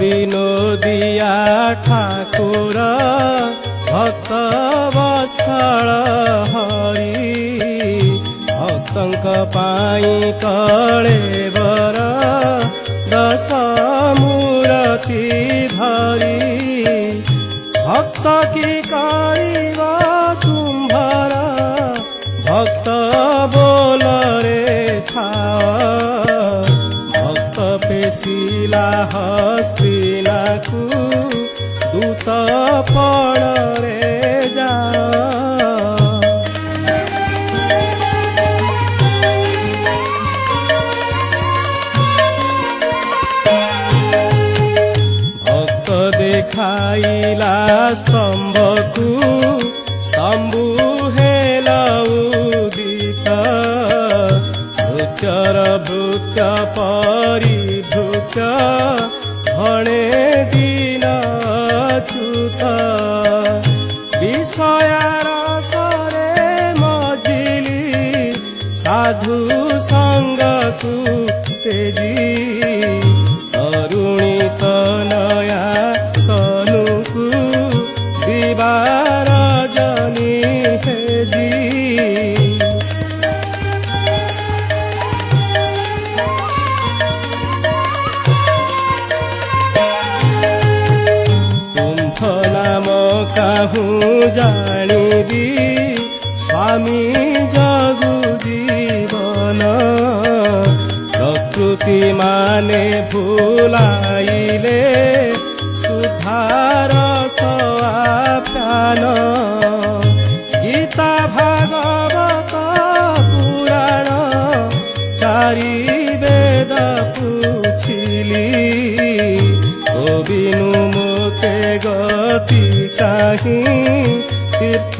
विनोदिया ठाकुर भक्त वत्सल हरि भक्तंक पाई कलेवर दश मूर्ति धरी भक्त की करिब तुम्भर भक्त बोल रे भक्त पेशिला हस्तिना को दूत पण रे जा देखाइला स्तंभ को स्तंभु हेला उदित भृत्यर भृत्य परिभृत भणे दीन अच्युत विषयार सरे मजिली साधु संग को तेजी तरुणित नया तनुकु दिवार जनी हेजी तुम्भ नाम काहू जानिबी स्वामी जगु जीवन प्रकृति माने भूलाइले सुधार सआप्यान गीता भागवत पुराण चारि वेद पुछिली गोविनु मुखे गति काहि तीर्थ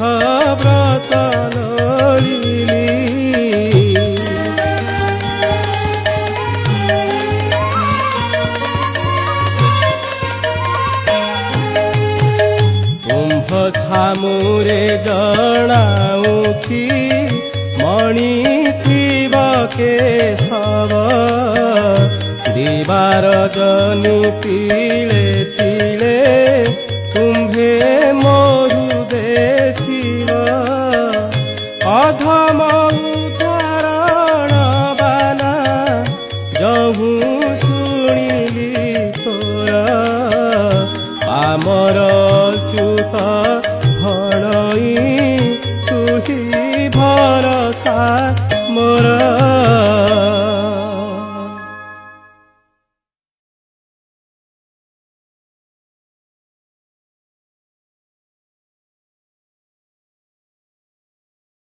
व्रत ललिली छामुरे जनाऊँची मणि क्लीब केशव दिवार जनी तिले तिले तुम्भे मोरु देखिव अधम उदाहरण बाना जहु शुणिली तोर पामर अच्युत भणई तुही भरसा